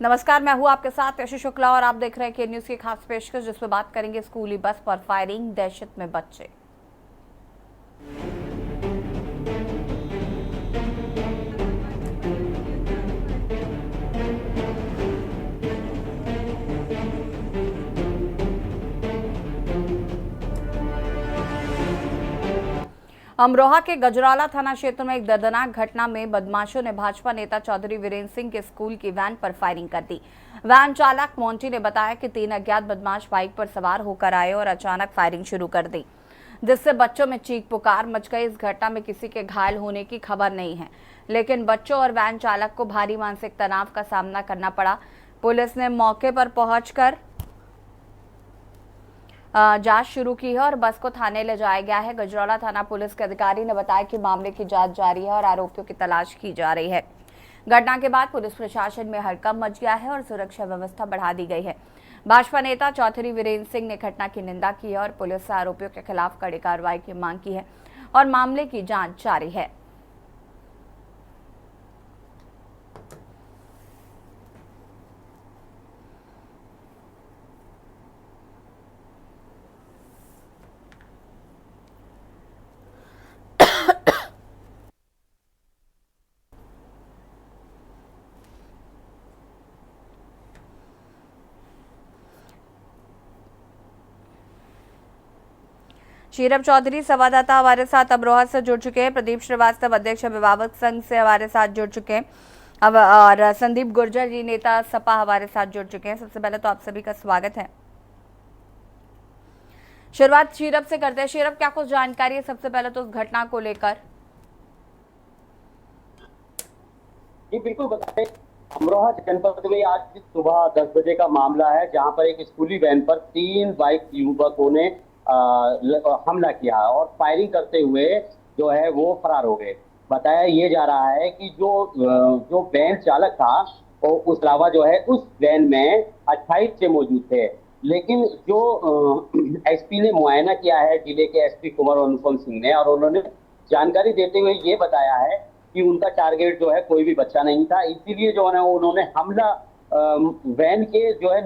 नमस्कार, मैं हूं आपके साथ यशु शुक्ला और आप देख रहे हैं के न्यूज की खास पेशकश, जिसमें बात करेंगे स्कूली बस पर फायरिंग, दहशत में बच्चे। अमरोहा के गजराला थाना क्षेत्र में एक दर्दनाक घटना में बदमाशों ने भाजपा नेता चौधरी वीरेंद्र सिंह के स्कूल की वैन पर फायरिंग कर दी। वैन चालक मोंटी ने बताया कि 3 अज्ञात बदमाश बाइक पर सवार होकर आए और अचानक फायरिंग शुरू कर दी, जिससे बच्चों में चीख पुकार मच गई। इस घटना में किसी के घायल होने की खबर नहीं है, लेकिन बच्चों और वैन चालक को भारी मानसिक तनाव का सामना करना पड़ा। पुलिस ने मौके पर पहुंचकर जांच शुरू की है और बस को थाने ले जाया गया है। गजरौला थाना पुलिस के अधिकारी ने बताया कि मामले की जांच जारी है और आरोपियों की तलाश की जा रही है। घटना के बाद पुलिस प्रशासन में हड़कंप मच गया है और सुरक्षा व्यवस्था बढ़ा दी गई है। भाजपा नेता चौधरी वीरेंद्र सिंह ने घटना की निंदा की है और पुलिस से आरोपियों के खिलाफ कड़ी कार्रवाई की मांग की है और मामले की जांच जारी है। शीरभ चौधरी संवाददाता हमारे साथ अमरोहा से जुड़ चुके हैं। प्रदीप श्रीवास्तव अध्यक्ष अभिभावक संघ से हमारे साथ जुड़ चुके हैं और संदीप गुर्जर जी नेता सपा हमारे साथ जुड़ चुके हैं। सबसे पहले तो आप सभी का स्वागत है। शुरुआत शीरभ से करते हैं। शीरभ, क्या कुछ जानकारी है सबसे पहले तो उस घटना को लेकर? जी बिल्कुल बताएं। अमरोहा जनपद में आज सुबह 10 बजे का मामला है, जहां पर एक स्कूली वैन पर 3 बाइक युवकों ने हमला किया और फायरिंग करते हुए जो है वो फरार हो गए। बताया ये जा रहा है कि जो वैन चालक था और उस अलावा जो है उस वैन में 28 से मौजूद थे, लेकिन जो एसपी ने मुआयना किया है, जिले के एसपी कुमार अनुपम सिंह ने, और उन्होंने जानकारी देते हुए ये बताया है कि उनका टारगेट जो है कोई भी बच्चा नहीं था, इसीलिए जो है उन्होंने हमला वैन के जो है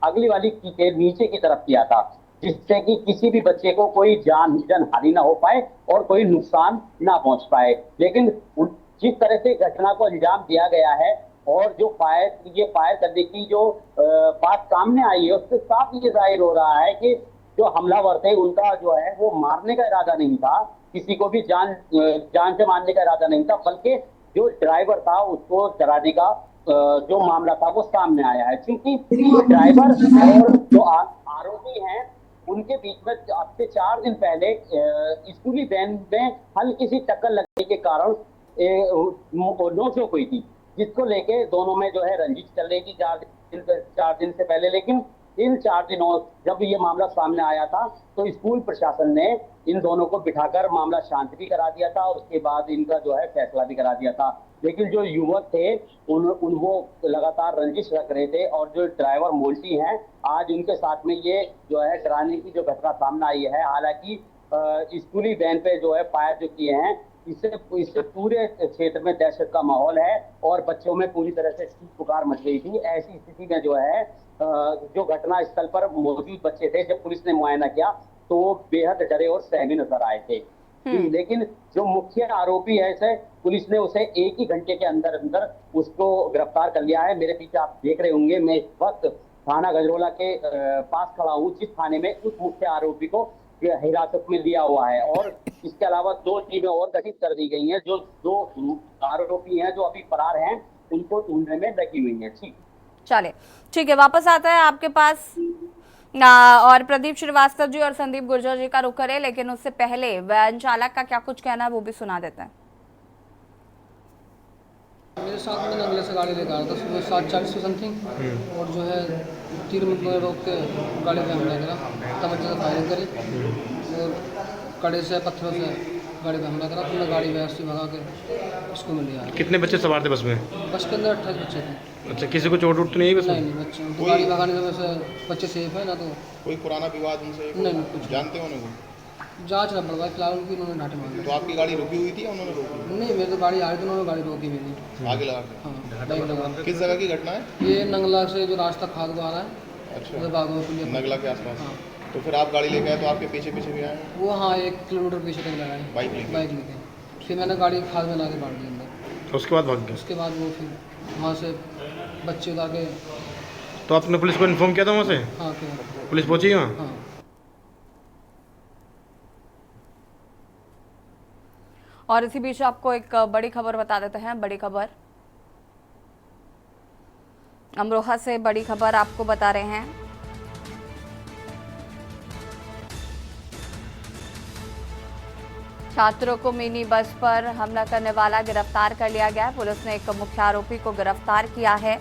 अगली वाली के नीचे की तरफ किया था, जिससे कि किसी भी बच्चे को कोई जान हानि ना हो पाए और कोई नुकसान ना पहुंच पाए। लेकिन जिस तरह से घटना को अंजाम दिया गया है और जो फायर करने की जो बात सामने आई है, उससे साफ ये जाहिर हो रहा है कि जो हमलावर थे उनका जो है वो मारने का इरादा नहीं था, किसी को भी जान से मारने का इरादा नहीं था, बल्कि जो ड्राइवर था उसको डराने का जो मामला था वो सामने आया है। क्योंकि ड्राइवर और जो आरोपी हैं उनके बीच में अब से 4 दिन पहले स्कूली वैन में हल्की सी टक्कर लगने के कारण नोक-झोंक हुई थी, जिसको लेके दोनों में जो है रंजिश चल रही थी 4 दिन से पहले। लेकिन इन 4 दिनों जब ये मामला सामने आया था तो स्कूल प्रशासन ने इन दोनों को बिठाकर मामला शांत भी करा दिया था और उसके बाद इनका जो है फैसला भी करा दिया था। लेकिन जो युवक थे वो लगातार रंजिश रख रहे थे और जो ड्राइवर मोल्टी हैं, आज उनके साथ में ये जो है डराने की जो घटना सामने आई है। हालांकि स्कूली वैन पे जो है फायर जो किए हैं, इससे पूरे क्षेत्र में दहशत का माहौल है और बच्चों में पूरी तरह से चीख पुकार मच गई थी। ऐसी स्थिति में जो है जो घटना स्थल पर मौजूद बच्चे थे, जब पुलिस ने मुआयना किया तो वो बेहद डरे और सहमे नजर आए थे। लेकिन जो मुख्य आरोपी है इसे पुलिस ने उसे 1 ही घंटे के अंदर उसको गिरफ्तार कर लिया है। मेरे पीछे आप देख रहे होंगे, मैं इस वक्त थाना गजरौला के पास खड़ा हूँ, जिस थाने में उस मुख्य आरोपी को हिरासत में लिया हुआ है और इसके अलावा 2 टीमें और गठित कर दी गई हैं। जो 2 आरोपी हैं जो अभी फरार हैं, उनको ढूंढने में लगी हुई है। चले ठीक है, वापस आता है आपके पास और प्रदीप श्रीवास्तव जी और संदीप गुर्जर जी का रुख करे, लेकिन उससे पहले वैन चालक का क्या कुछ कहना है वो भी सुना देते हैं। मेरे साथ में नंगले से गाड़ी लेकर आया था सुबह 7:40 से समथिंग, और जो है 3 मिनट में रोक के गाड़ी पे हमला करा, तवज्जो से फायरिंग करी और कड़े से पत्थरों से गाड़ी पे हमला करा। तो मैं गाड़ी वैसे भगा के उसको मिल गया। कितने बच्चे सवार थे बस में? बस के अंदर 28 बच्चे थे। अच्छा, किसी को चोट उठ तो नहीं है बस में? नहीं बच्चे तो गाड़ी भगाने से वैसे बच्चे सेफ है ना। तो कोई पुराना विवाद उनसे नहीं कुछ जानते हो उनको? जांच रहा पड़ रहा है फिलहाल उनकी, उन्होंने डांटे मार तो आपकी गाड़ी रुकी हुई थी या उन्होंने रोकी? नहीं, मेरी तो गाड़ी आ रही थी, उन्होंने गाड़ी रोकी मेरी। आगे लगा के? हाँ, बाइक लगा के। किस जगह की घटना है? ये नंगला से जो रास्ता खाद को आ रहा है, अच्छा, उधर बागों के लिए। नगला के आसपास। हाँ। तो फिर आप गाड़ी लेके आए तो आपके पीछे पीछे भी आए? वो हाँ 1 किलोमीटर पीछे तक लगाए बाइक लेके? बाइक लेके। फिर मैंने गाड़ी खाद में ला के बांट दी अंदर। तो उसके बाद भाग गए। उसके बाद वो फिर वहाँ से बच्चे उतार के। तो आपने पुलिस को इन्फॉर्म किया था वहाँ से? हाँ क्या? पुलिस पहुंची वहाँ? हाँ। और इसी बीच आपको एक बड़ी खबर बता देते हैं। बड़ी खबर अमरोहा से, बड़ी खबर आपको बता रहे हैं। छात्रों को मिनी बस पर हमला करने वाला गिरफ्तार कर लिया गया। पुलिस ने एक मुख्य आरोपी को गिरफ्तार किया है।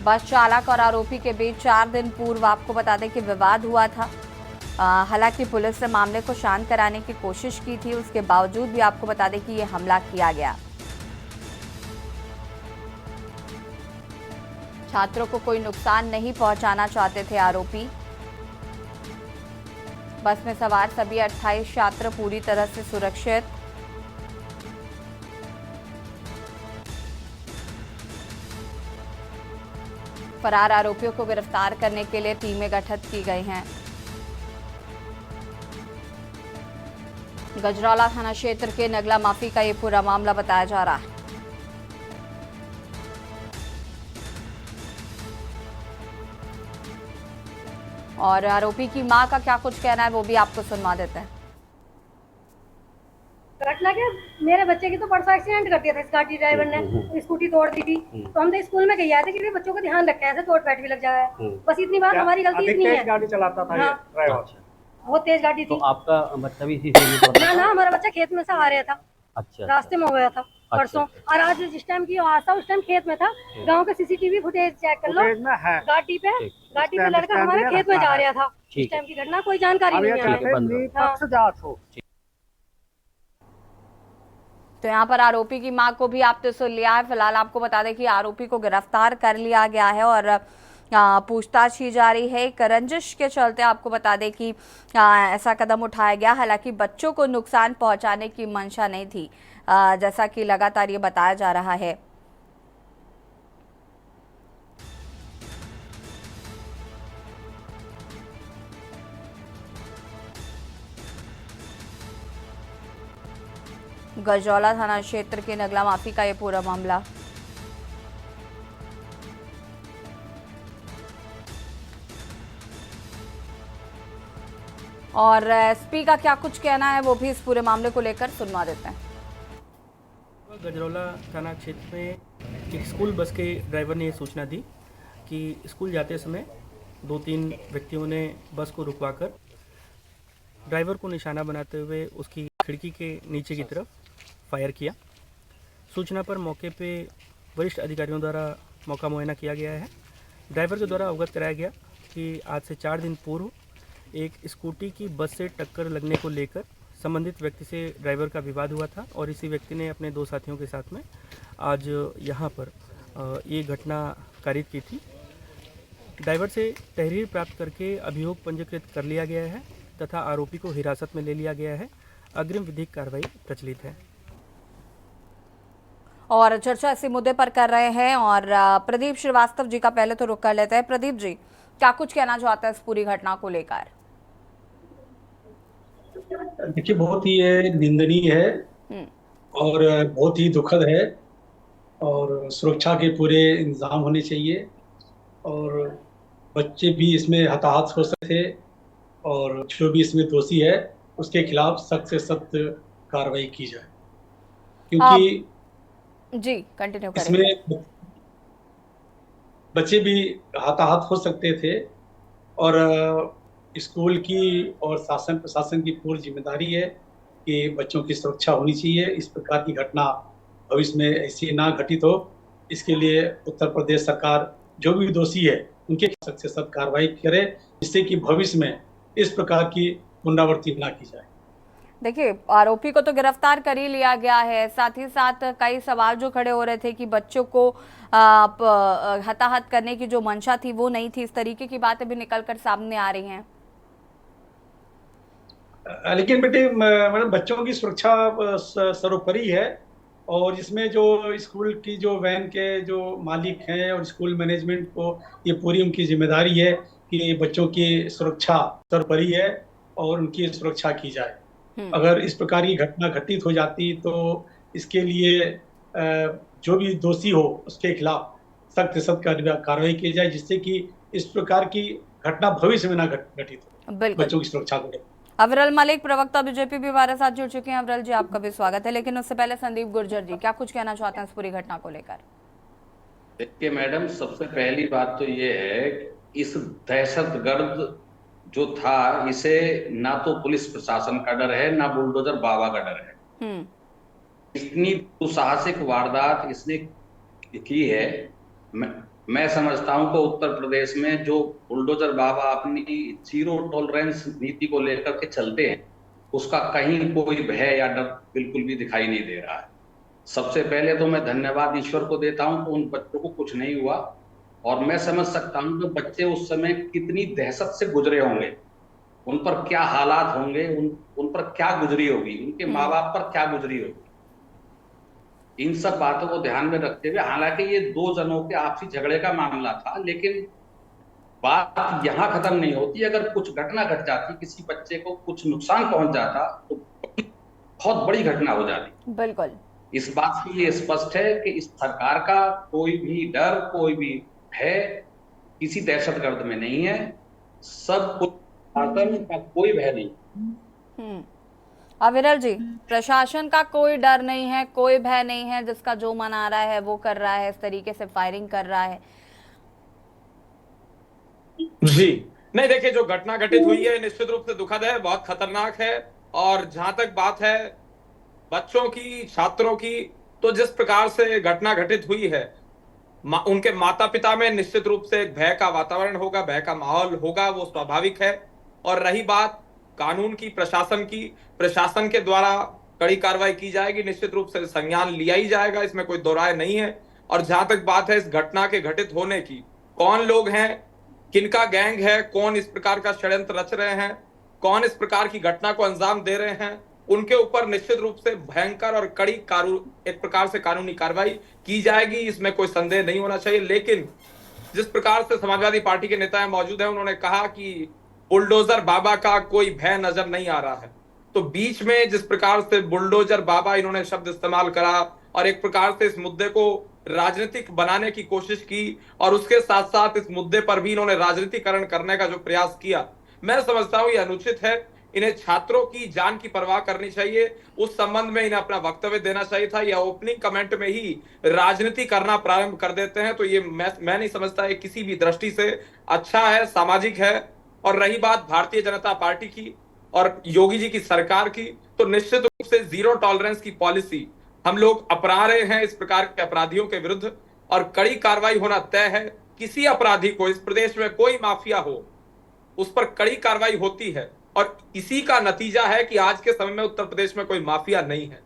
बस चालक और आरोपी के बीच 4 दिन पूर्व आपको बता दें कि विवाद हुआ था। हालांकि पुलिस ने मामले को शांत कराने की कोशिश की थी, उसके बावजूद भी आपको बता दें कि यह हमला किया गया। छात्रों को कोई नुकसान नहीं पहुंचाना चाहते थे आरोपी। बस में सवार सभी 28 छात्र पूरी तरह से सुरक्षित। फरार आरोपियों को गिरफ्तार करने के लिए टीमें गठित की गई हैं। गजरौला थाना क्षेत्र के नगला माफी का ये पूरा मामला बताया जा रहा है। और आरोपी की मां का क्या कुछ कहना है वो भी आपको सुनवा देते हैं। घटना क्या, मेरे बच्चे की तो परसों एक्सीडेंट कर दिया था इस गाड़ी ड्राइवर ने, स्कूटी तोड़ दी थी। तो हम तो स्कूल में कही आए थे कि बच्चों को ध्यान रखें, ऐसे चोट पैट भी लग जाए। बस इतनी बात, हमारी गलती इतनी है। गाड़ी चलाता था ये ड्राइवर? बहुत तेज गाड़ी तो थी। आपका बच्चा भी इसी से ना ना, हमारा बच्चा खेत में से आ रहा था। अच्छा, रास्ते में हो गया था परसों। और आज जिस टाइम की आवाज था उस टाइम खेत में था। गांव का सीसीटीवी फुटेज चेक कर लो। गाड़ी पे लड़का हमारे खेत में जा रहा था। इस टाइम की घटना कोई जानकारी नहीं है। तो यहाँ पर आरोपी की मां को भी आपने सुन लिया है। फिलहाल आपको बता दें कि आरोपी को गिरफ्तार कर लिया गया है और पूछताछ की जा रही है। एक रंजिश के चलते आपको बता दें कि ऐसा कदम उठाया गया। हालांकि बच्चों को नुकसान पहुंचाने की मंशा नहीं थी, जैसा कि लगातार ये बताया जा रहा है। गजरौला थाना क्षेत्र के नगला माफी का ये पूरा मामला। और एसपी का क्या कुछ कहना है वो भी इस पूरे मामले को लेकर सुनवा देते हैं। गजरौला थाना क्षेत्र में एक स्कूल बस के ड्राइवर ने ये सूचना दी कि स्कूल जाते समय 2-3 व्यक्तियों ने बस को रुकवाकर ड्राइवर को निशाना बनाते हुए उसकी खिड़की के नीचे की तरफ फायर किया। सूचना पर मौके पे वरिष्ठ अधिकारियों द्वारा मौका मुआयना किया गया है। ड्राइवर के द्वारा अवगत कराया गया कि आज से 4 दिन पूर्व एक स्कूटी की बस से टक्कर लगने को लेकर संबंधित व्यक्ति से ड्राइवर का विवाद हुआ था और इसी व्यक्ति ने अपने 2 साथियों के साथ में आज यहाँ पर ये घटना कारित की थी। ड्राइवर से तहरीर प्राप्त करके अभियोग पंजीकृत कर लिया गया है तथा आरोपी को हिरासत में ले लिया गया है। अग्रिम विधिक कार्रवाई प्रचलित है। और चर्चा इसी मुद्दे पर कर रहे हैं और प्रदीप श्रीवास्तव जी का पहले तो रुख कर लेते हैं। प्रदीप जी, क्या कुछ कहना चाहते हैं इस पूरी घटना को लेकर? देखिए, बहुत ही निंदनीय है और बहुत ही दुखद है और सुरक्षा के पूरे इंतजाम होने चाहिए और बच्चे भी इसमें हताहत हो सकते थे और जो भी इसमें दोषी है उसके खिलाफ सख्त से सख्त कार्रवाई की जाए, क्योंकि जी कंटिन्यू करें। इसमें बच्चे भी हताहत हो सकते थे और स्कूल की और शासन प्रशासन की पूरी जिम्मेदारी है कि बच्चों की सुरक्षा होनी चाहिए। इस प्रकार की घटना भविष्य में ऐसी ना घटित हो, इसके लिए उत्तर प्रदेश सरकार जो भी दोषी है उनके सख्त से सख्त कार्रवाई करे, जिससे कि भविष्य में इस प्रकार की पुनरावृत्ति ना की जाए। देखिए, आरोपी को तो गिरफ्तार कर ही लिया गया है, साथ ही साथ कई सवाल जो खड़े हो रहे थे कि बच्चों को हताहत करने की जो मंशा थी वो नहीं थी, इस तरीके की बातें भी निकलकर सामने आ रही हैं। लेकिन बेटे मैडम बच्चों की सुरक्षा सर्वोपरि है, और इसमें जो स्कूल की जो वैन के जो मालिक हैं और स्कूल मैनेजमेंट को ये पूरी उनकी जिम्मेदारी है कि बच्चों की सुरक्षा सर्वोपरि है और उनकी सुरक्षा की जाए। अगर इस प्रकार की घटना घटित हो जाती तो इसके लिए जो भी दोषी हो उसके खिलाफ सख्त से सख्त कार्रवाई की जाए, जिससे कि इस प्रकार की घटना भविष्य में ना घटित हो, बच्चों की सुरक्षा को। अविरल मलिक, प्रवक्ता बीजेपी भी हमारे साथ जुड़ चुके हैं। अविरल जी, आपका भी स्वागत है, लेकिन उससे पहले संदीप गुर्जर जी क्या कुछ कहना चाहते हैं इस पूरी घटना को लेकर? देखिए मैडम, सबसे पहली बात तो ये है कि इस दहशतगर्द जो था, इसे ना तो पुलिस प्रशासन का डर है ना बुलडोजर बाबा का डर है। इतनी दुस्साहसिक वारदात इसने की है। मैं समझता हूं कि उत्तर प्रदेश में जो बुलडोजर बाबा अपनी जीरो टॉलरेंस नीति को लेकर के चलते हैं, उसका कहीं कोई भय या डर बिल्कुल भी दिखाई नहीं दे रहा है। सबसे पहले तो मैं धन्यवाद ईश्वर को देता हूं कि उन बच्चों को कुछ नहीं हुआ, और मैं समझ सकता हूं कि बच्चे उस समय कितनी दहशत से गुजरे होंगे, उन पर क्या हालात होंगे, उन पर क्या गुजरी होगी, उनके माँ बाप पर क्या गुजरी होगी। इन सब बातों को ध्यान में रखते हुए, हालांकि ये दो जनों के आपसी झगड़े का मामला था, लेकिन बात यहां खत्म नहीं होती। अगर कुछ घटना घट जाती, किसी बच्चे को कुछ नुकसान पहुंच जाता, तो बहुत बड़ी घटना हो जाती। बिल्कुल, इस बात से ये स्पष्ट है कि इस सरकार का कोई भी डर, कोई भी भय किसी दहशतगर्द में नहीं है। सब कुछ का कोई भय नहीं। अविरल जी, प्रशासन का कोई डर नहीं है, कोई भय नहीं है, जिसका जो मन आ रहा है वो कर रहा है, इस तरीके से फायरिंग कर रहा है। जी नहीं, देखिए जो घटना घटित हुई है निश्चित रूप से दुखद है, बहुत खतरनाक है। और जहां तक बात है बच्चों की, छात्रों की, तो जिस प्रकार से घटना घटित हुई है, उनके माता पिता में निश्चित रूप से एक भय का वातावरण होगा, भय का माहौल होगा, वो स्वाभाविक है। और रही बात कानून की, प्रशासन की, प्रशासन के द्वारा कड़ी कार्रवाई की जाएगी, निश्चित रूप से संज्ञान लिया ही जाएगा, इसमें कोई दो राय नहीं है। और जहां तक बात है इस घटना के घटित होने की, कौन लोग हैं, किनका गैंग है, कौन इस प्रकार का षड्यंत्र रच रहे हैं, कौन इस प्रकार की घटना को अंजाम दे रहे हैं, उनके ऊपर निश्चित रूप से भयंकर और कड़ी एक प्रकार से कानूनी कार्रवाई की जाएगी, इसमें कोई संदेह नहीं होना चाहिए। लेकिन जिस प्रकार से समाजवादी पार्टी के नेता मौजूद हैं, उन्होंने कहा कि बुलडोजर बाबा का कोई भय नजर नहीं आ रहा है, तो बीच में जिस प्रकार से बुलडोजर बाबा इन्होंने शब्द इस्तेमाल करा और एक प्रकार से इस मुद्दे को राजनीतिक बनाने की कोशिश की, और उसके साथ साथ इस मुद्दे पर भी इन्होंने राजनीतिकरण करने का जो प्रयास किया, मैं समझता हूं ये अनुचित है। इन्हें छात्रों की जान की परवाह करनी चाहिए, उस संबंध में इन्हें अपना वक्तव्य देना चाहिए था। या ओपनिंग कमेंट में ही राजनीति करना प्रारंभ कर देते हैं, तो ये मैं नहीं समझता है किसी भी दृष्टि से अच्छा है, सामाजिक है। और रही बात भारतीय जनता पार्टी की और योगी जी की सरकार की, तो निश्चित रूप से जीरो टॉलरेंस की पॉलिसी हम लोग अपना रहे हैं इस प्रकार के अपराधियों के विरुद्ध, और कड़ी कार्रवाई होना तय है। किसी अपराधी को, इस प्रदेश में कोई माफिया हो, उस पर कड़ी कार्रवाई होती है, और इसी का नतीजा है कि आज के समय में उत्तर प्रदेश में कोई माफिया नहीं है।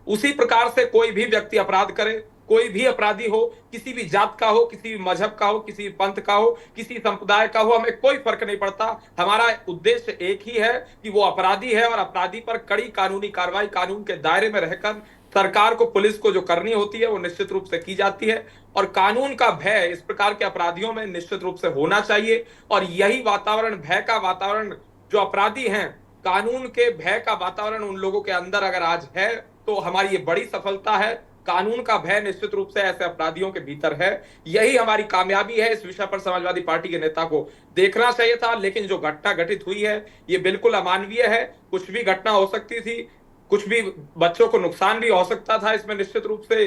उसी प्रकार से कोई भी व्यक्ति अपराध करे, कोई भी अपराधी हो, किसी भी जात का हो, किसी भी मजहब का हो, किसी भी पंथ का हो, किसी संप्रदाय का हो, हमें कोई फर्क नहीं पड़ता। हमारा उद्देश्य एक ही है कि वो अपराधी है, और अपराधी पर कड़ी कानूनी कार्रवाई, कानून के दायरे में रहकर सरकार को, पुलिस को जो करनी होती है वो निश्चित रूप से की जाती है। और कानून का भय इस प्रकार के अपराधियों में निश्चित रूप से होना चाहिए, और यही वातावरण, भय का वातावरण, जो अपराधी हैं, कानून के भय का वातावरण उन लोगों के अंदर अगर आज है, तो हमारी ये बड़ी सफलता है। कानून का भय निश्चित रूप से ऐसे अपराधियों के भीतर है, यही हमारी कामयाबी है। इस विषय पर समाजवादी पार्टी के नेता को देखना चाहिए था, लेकिन जो घटना घटित हुई है ये बिल्कुल अमानवीय है। कुछ भी घटना हो सकती थी, कुछ भी बच्चों को नुकसान भी हो सकता था। इसमें निश्चित रूप से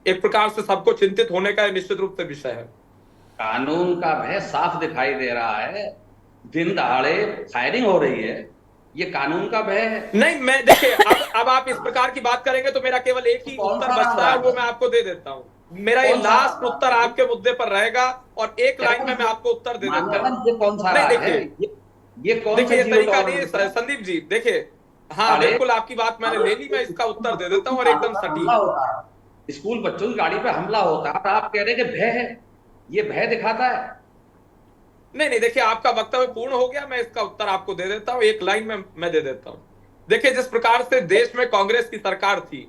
एक प्रकार से सबको चिंतित होने का निश्चित रूप से विषय है। कानून का भय साफ दिखाई दे रहा है, दिन दहाड़े फायरिंग हो रही है, ये कानून का भय है। नहीं, मैं देखिए अब आप इस प्रकार की बात करेंगे तो मेरा केवल एक ही उत्तर बचता है, वो मैं आपको दे देता हूँ। मेरा ये लास्ट उत्तर आपके मुद्दे पर रहेगा, और एक लाइन में मैं आपको उत्तर दे देता हूँ। नहीं देखिए, ये तरीका नहीं है संदीप जी। देखिए, हाँ बिल्कुल आपकी बात मैंने ले ली, मैं इसका उत्तर दे देता हूँ, और एकदम सटीक। स्कूल बच्चों की गाड़ी पे हमला होता है, आप कह रहे हैं कि भय है, ये भय दिखाता है। नहीं नहीं, देखिए आपका वक्तव्य पूर्ण हो गया, मैं इसका उत्तर आपको दे देता हूं, एक लाइन में मैं दे देता हूं। देखिए, जिस प्रकार से देश में कांग्रेस की सरकार थी,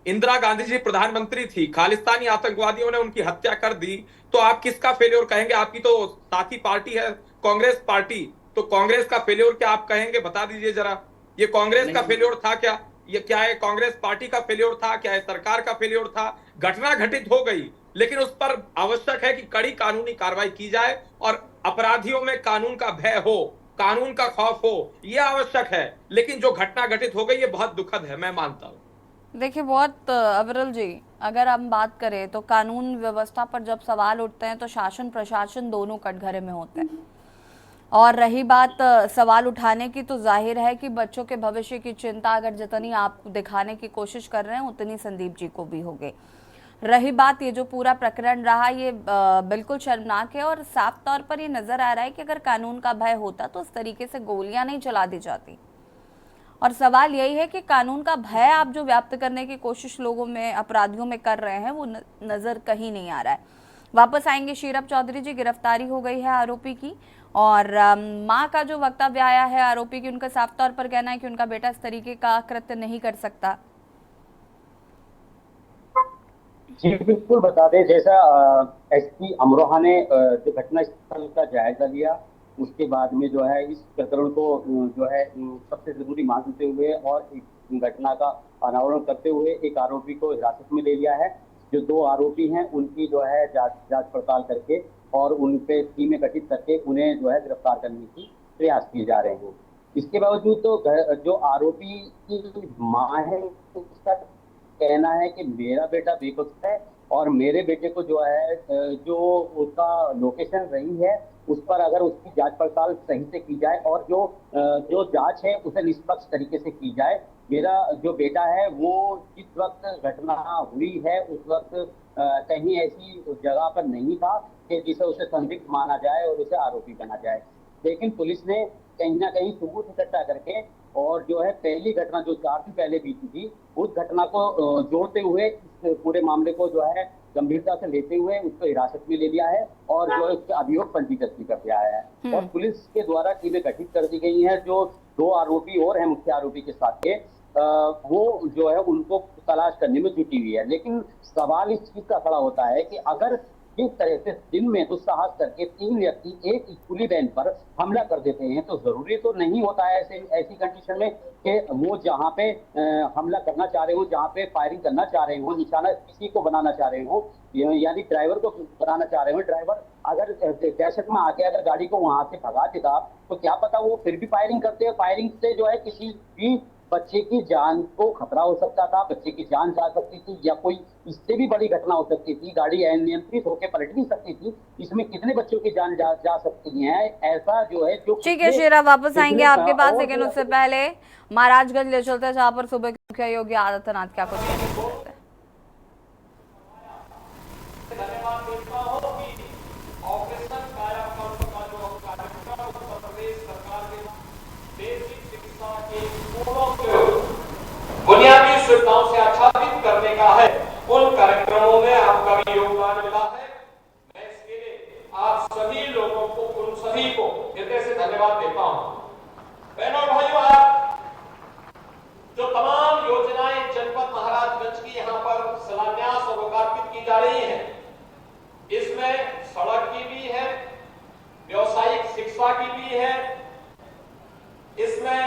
इंदिरा गांधी जी प्रधानमंत्री थी, खालिस्तानी आतंकवादियों ने उनकी हत्या कर दी, तो आप किसका फेल्योर कहेंगे? आपकी तो साथी पार्टी है कांग्रेस पार्टी, तो कांग्रेस का फेल्योर क्या आप कहेंगे? बता दीजिए जरा, ये कांग्रेस का फेल्योर था क्या? ये क्या है, कांग्रेस पार्टी का फेल्योर था क्या? है सरकार का फेल्योर था? घटना घटित हो गई, लेकिन उस पर आवश्यक है कि कड़ी कानूनी कार्रवाई की जाए और अपराधियों में कानून का भय हो, कानून का खौफ हो, यह आवश्यक है। लेकिन जो घटना घटित हो गई ये बहुत दुखद है, मैं मानता हूं। देखिए बहुत अविरल जी, अगर हम बात करें तो कानून व्यवस्था पर जब सवाल उठते हैं तो शासन प्रशासन दोनों कटघरे में होते हैं। और रही बात सवाल उठाने की, तो जाहिर है कि बच्चों के भविष्य की चिंता अगर जितनी आप दिखाने की कोशिश कर रहे हैं उतनी संदीप जी को भी होगी। रही बात ये जो पूरा प्रकरण रहा, ये बिल्कुल शर्मनाक है और साफ तौर पर ये नजर आ रहा है कि अगर कानून का भय होता तो इस तरीके से गोलियां नहीं चला दी जाती। और सवाल यही है कि कानून का भय आप जो व्याप्त करने की कोशिश लोगों में, अपराधियों में कर रहे हैं, वो नजर कहीं नहीं आ रहा है। वापस आएंगे शीरप चौधरी जी, गिरफ्तारी हो गई है आरोपी की और मां का जो वक्तव्य आया है आरोपी की, उनका साफ तौर पर कहना है कि उनका बेटा इस तरीके का कृत्य नहीं कर सकता। जी बिल्कुल, बता दें, जैसा एसपी अमरोहा ने जो घटना स्थल का जायजा लिया, उसके बाद में जो है इस प्रकरण को जो है सबसे जरूरी मानते हुए और इस घटना का अनावरण करते हुए एक आरोपी को हिरासत में ले लिया है। जो 2 आरोपी हैं उनकी जो है जांच पड़ताल करके और उन पे टीमें गठित करके उन्हें जो है गिरफ्तार करने की प्रयास किए जा रहे हैं। इसके बावजूद तो जो आरोपी की मां है उसका कहना है कि मेरा बेटा बेकसूर है और मेरे बेटे को जो है जो उसका लोकेशन रही है उस पर अगर उसकी जांच पड़ताल सही से की जाए और जो जांच है उसे निष्पक्ष तरीके से की जाए। मेरा जो बेटा है वो जिस वक्त घटना हुई है उस वक्त कहीं ऐसी जगह पर नहीं था कि जिसे उसे संदिग्ध माना जाए और उसे आरोपी बना जाए। लेकिन पुलिस ने कहीं ना कहीं सबूत इकट्ठा करके और जो है पहली घटना जो 4 दिन पहले बीती थी उस घटना को जोड़ते हुए इस पूरे मामले को जो है गंभीरता से लेते हुए उसको हिरासत में ले लिया है और जो है उसके अभियोग पंजीकृत भी कर दिया है। और पुलिस के द्वारा टीमें गठित कर दी गई हैं। जो 2 आरोपी और हैं मुख्य आरोपी के साथ के वो जो है उनको तलाश करने में जुटी हुई है। लेकिन सवाल इस चीज का खड़ा होता है कि अगर जिस तरह से दिन में दुस्साहस करके 3 व्यक्ति एक स्कूली वैन पर हमला कर देते हैं तो जरूरी तो नहीं होता है ऐसी कंडीशन में कि वो जहाँ पे हमला करना चाह रहे हो, जहाँ पे फायरिंग करना चाह रहे हो, निशाना किसी को बनाना चाह रहे हो, यानी ड्राइवर को बनाना चाह रहे हो, ड्राइवर अगर दहशत में आके अगर गाड़ी को वहां से भगा देता तो क्या पता वो फिर भी फायरिंग करते हैं। फायरिंग से जो है किसी भी बच्चे की जान को खतरा हो सकता था, बच्चे की जान जा सकती थी या कोई इससे भी बड़ी घटना हो सकती थी, गाड़ी अनियंत्रित होकर पलट भी सकती थी। इसमें कितने बच्चों की जान जा सकती है, ऐसा जो है जो ठीक है शेरा, वापस आएंगे आपके पास, लेकिन उससे पहले महाराजगंज ले चलते हैं जहाँ पर सुबह के मुख्य योगी आदित्यनाथ क्या कुछ कहते हैं। बुनियादी सुविधाओं से आच्छादित करने का है, उन कार्यक्रमों में आपका भी योगदान मिला है। मैं इसके लिए आप सभी लोगों को, उन सभी को हृदय से धन्यवाद देता हूं। बहनों और भाइयों, आज जो तमाम योजनाएं जनपद महाराजगंज की यहाँ पर शिलान्यास और लोकार्पित की जा रही हैं, इसमें सड़क की भी है, व्यावसायिक शिक्षा की भी है, इसमें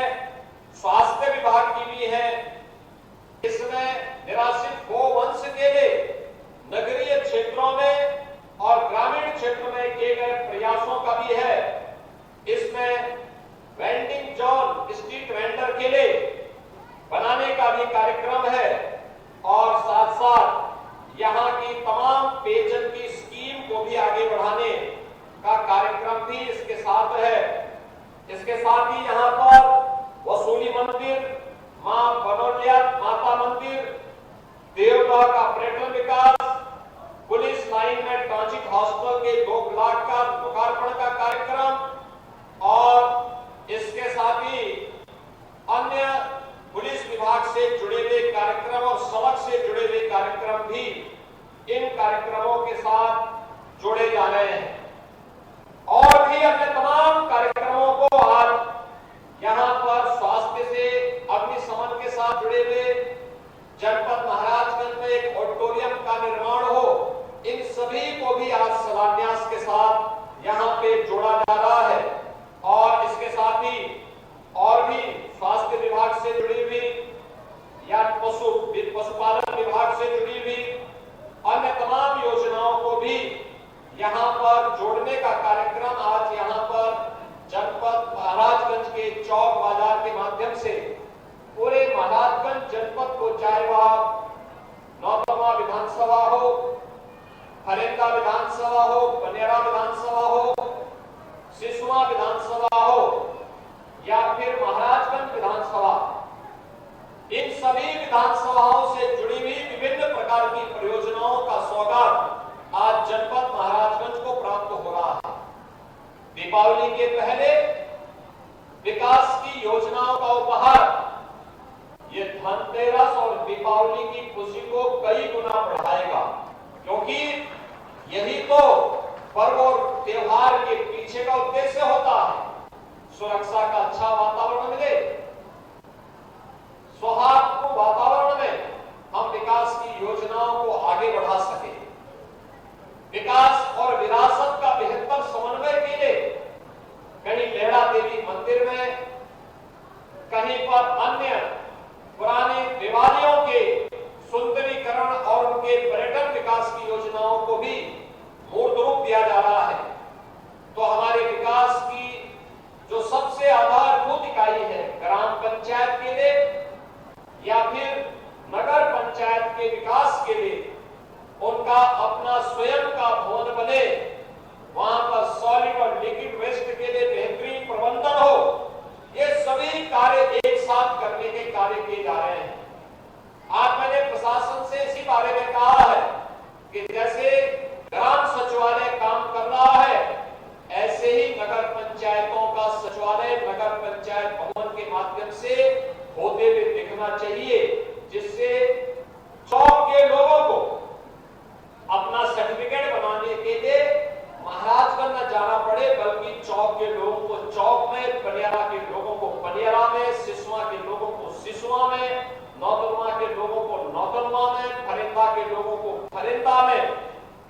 स्वास्थ्य विभाग की भी है, इसमें निराश्रित गोवंश के लिए नगरीय क्षेत्रों में और ग्रामीण क्षेत्र में किए गए प्रयासों का भी है, इसमें वेंडिंग जोन स्ट्रीट वेंडर के लिए बनाने का भी कार्यक्रम है और साथ साथ यहाँ की तमाम पेयजल की स्कीम को भी आगे बढ़ाने का कार्यक्रम भी इसके साथ है। इसके साथ ही यहाँ पर वसूली मंदिर, मां बनोलिया माता मंदिर, देवगा का पर्यटन विकास, पुलिस लाइन में ट्रांजिट हॉस्टल के 2 ब्लॉक का लोकार्पण का कार्यक्रम और इसके साथ ही अन्य पुलिस विभाग से जुड़े हुए कार्यक्रम और सड़क से जुड़े हुए कार्यक्रम भी इन कार्यक्रमों के साथ जोड़े जा रहे हैं। और भी अन्य तमाम कार्यक्रमों को आज यहाँ पर स्वास्थ्य से अग्निशमन के साथ जुड़े हुए जनपद महाराजगंज में एक ऑडिटोरियम का निर्माण हो, इन सभी को भी आज शिलान्यास के साथ यहाँ पे जोड़ा जा रहा है। और इसके साथ ही और भी स्वास्थ्य विभाग से जुड़ी हुई या पशुपालन विभाग से जुड़ी हुई अन्य तमाम योजनाओं को भी यहाँ पर जोड़ने का कार्यक्रम आज यहाँ पर जनपद महाराजगंज के चौक बाजार के माध्यम से पूरे महाराजगंज जनपद को, चाहे वह नौतमा विधानसभा हो, फरेंदा विधानसभा हो, बनेरा विधानसभा हो, सिसवा विधानसभा हो या फिर महाराजगंज विधानसभा, इन सभी विधानसभाओं से जुड़ी हुई विभिन्न प्रकार की परियोजनाओं का सौगात आज जनपद महाराजगंज को प्राप्त हो रहा है। दीपावली के पहले विकास की योजनाओं का उपहार ये धनतेरस और दीपावली की खुशी को कई गुना बढ़ाएगा, क्योंकि यही तो पर्व और त्योहार के पीछे का उद्देश्य होता है। सुरक्षा का अच्छा वातावरण मिले, सौहार्दपूर्ण वातावरण में हम विकास की योजनाओं को आगे बढ़ा सके। विकास और विरासत का बेहतर समन्वय के लिए कहीं लेड़ा देवी मंदिर में, कहीं पर अन्य पुराने देवालयों के सुंदरीकरण और उनके पर्यटन विकास की योजनाओं को भी मूर्त रूप दिया जा रहा है। तो हमारे विकास की जो सबसे आधारभूत इकाई है ग्राम पंचायत के लिए या फिर नगर पंचायत के विकास के लिए उनका अपना स्वयं का भवन बने, वहां पर सॉलिड और लिक्विड वेस्ट के लिए बेहतरीन प्रबंधन हो, ये सभी कार्य एक साथ करने के कार्य किए जा रहे हैं। आज मैंने प्रशासन से इसी बारे में कहा है कि जैसे ग्राम सचिवालय काम कर रहा है, ऐसे ही नगर पंचायतों का सचिवालय नगर पंचायत भवन के माध्यम से होते हुए दिखना चाहिए, जिससे चौक के लोगों को अपना सर्टिफिकेट बनाने के लिए महाराजगंज न जाना पड़े, बल्कि चौक के लोगों को चौक में, बनियारा के लोगों को बनियारा में, सिसवा के लोगों को सिसवा में, नौतनवा के लोगों को नौतनवा में, फरेंदा के लोगों को फरेंदा में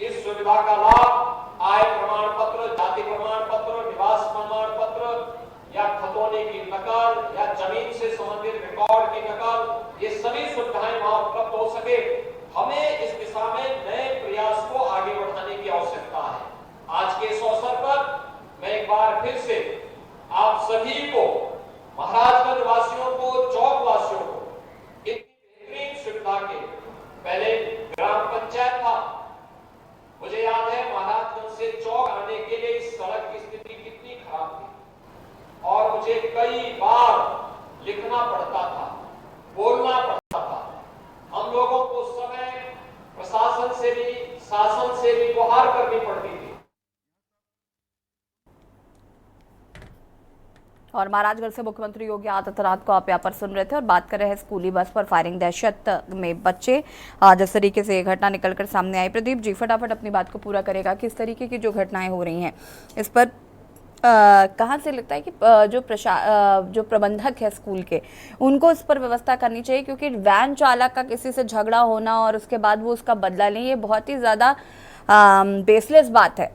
इस सुविधा का लाभ आय प्रमाण पत्र, जाति प्रमाण पत्र, निवास प्रमाण पत्र या खतौनी की नकल या जमीन से संबंधित रिकॉर्ड की नकल, ये सभी सुविधाएं वहां उपलब्ध हो सके। हमें इस दिशा में नए प्रयास को आगे बढ़ाने की आवश्यकता है। आज के इस अवसर पर मैं एक बार फिर से आप सभी को, महाराजगंज वासियों को, चौक वासियों को इतनी बेहतरीन सुविधा के, पहले ग्राम पंचायत था, मुझे याद है महाराजगंज से चौक आने के लिए इस सड़क की स्थिति कितनी खराब थी और मुझे कई बार लिखना पड़ता था, बोलना पड़ता था। हम लोगों को उस समय प्रशासन से भी, शासन से भी गुहार करनी पड़ती थी। और महाराजगंज से मुख्यमंत्री योगी आदित्यनाथ को आप यहाँ पर सुन रहे थे और बात कर रहे हैं स्कूली बस पर फायरिंग, दहशत में बच्चे। जिस तरीके से ये घटना निकलकर सामने आई, प्रदीप जी फटाफट अपनी बात को पूरा करेगा। किस तरीके की जो घटनाएं हो रही हैं इस पर कहाँ से लगता है कि जो प्रबंधक है स्कूल के, उनको इस पर व्यवस्था करनी चाहिए, क्योंकि वैन चालक का किसी से झगड़ा होना और उसके बाद वो उसका बदला लें, ये बहुत ही ज़्यादा बेसलेस बात है।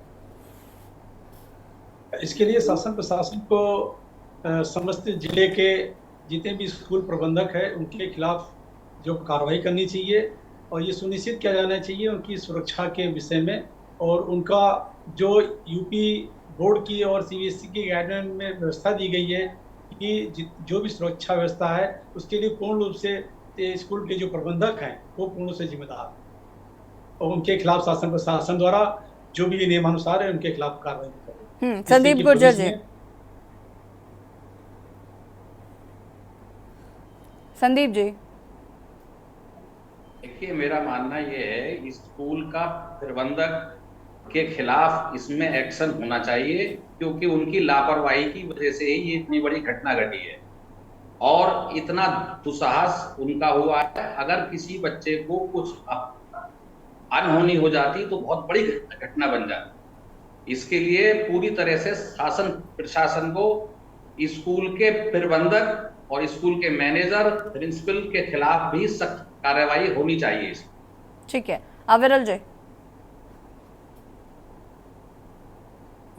इसके लिए शासन प्रशासन को समस्त जिले के जितने भी स्कूल प्रबंधक है उनके खिलाफ जो कार्रवाई करनी चाहिए और ये सुनिश्चित किया जाना चाहिए उनकी सुरक्षा के विषय में, और उनका जो यूपी बोर्ड की और सीबीएसई की गाइडलाइन में व्यवस्था दी गई है कि जो भी सुरक्षा व्यवस्था है उसके लिए पूर्ण रूप से स्कूल के जो प्रबंधक हैं वो पूर्ण रूप से जिम्मेदार, और उनके खिलाफ शासन प्रशासन द्वारा जो भी नियमानुसार है उनके खिलाफ कार्रवाई करें। संदीप गुर्जर जी, संदीप जी। देखिए, मेरा मानना ये है स्कूल का प्रबंधक के खिलाफ इसमें एक्शन होना चाहिए, क्योंकि उनकी लापरवाही की वजह से ही ये इतनी बड़ी घटना घटी है और इतना दुस्साहस उनका हुआ है। अगर किसी बच्चे को कुछ अनहोनी हो जाती तो बहुत बड़ी घटना बन जाती। इसके लिए पूरी तरह से शासन प्रशासन को स्कूल के प्रबंधक और स्कूल के मैनेजर प्रिंसिपल के खिलाफ भी सख्त कार्रवाई होनी चाहिए। ठीक है, अविरल जी।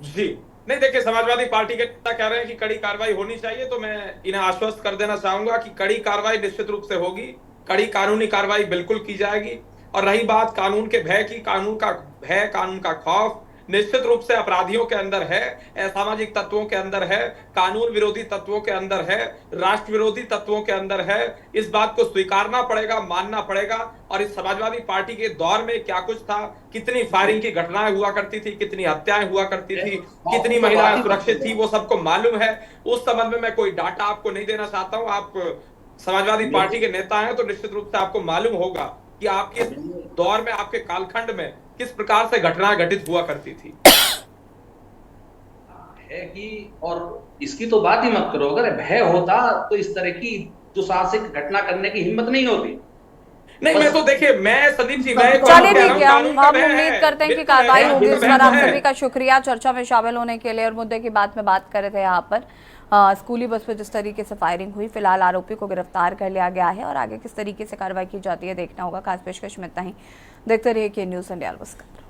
जी नहीं, देखिए समाजवादी पार्टी के नेता कह रहे हैं कि कड़ी कार्रवाई होनी चाहिए, तो मैं इन्हें आश्वस्त कर देना चाहूंगा कि कड़ी कार्रवाई निश्चित रूप से होगी, कड़ी कानूनी कार्रवाई बिल्कुल की जाएगी। और रही बात कानून के भय की, कानून का भय, कानून का खौफ निश्चित रूप से अपराधियों के अंदर है, असामाजिक तत्वों के अंदर है, कानून विरोधी तत्वों के अंदर है, राष्ट्र विरोधी तत्वों के अंदर है। इस बात को स्वीकारना पड़ेगा, मानना पड़ेगा। और इस समाजवादी पार्टी के दौर में क्या कुछ था, कितनी फायरिंग की घटनाएं हुआ करती थी, कितनी हत्याएं हुआ करती थी, कितनी महिलाएं सुरक्षित थी, वो सबको मालूम है। उस संबंध में मैं कोई डाटा आपको नहीं देना चाहता हूं। आप समाजवादी पार्टी के नेता हैं तो निश्चित रूप से आपको मालूम होगा कि आपके दौर में, आपके कालखंड में किस प्रकार से घटनाएं घटित हुआ करती थी। है कि और इसकी तो बात ही मत करो, अगर भय होता तो इस तरह की दुसाहसिक घटना करने की हिम्मत नहीं होती। नहीं, मैं तो देखिए, मैं संदीप जी, मैं चलिए ठीक है, हम उम्मीद करते हैं कि कार्रवाई होगी। इस पर आप सभी का शुक्रिया चर्चा में शामिल होने के लिए। और मुद्दे की बात में बात कर रहे थे यहाँ पर स्कूली बस पर जिस तरीके से फायरिंग हुई, फिलहाल आरोपी को गिरफ्तार कर लिया गया है और आगे किस तरीके से कार्रवाई की जाती है देखना होगा। खास पेशकश में इतना ही। देखते रहिए के न्यूज़ इंडिया। नमस्कार।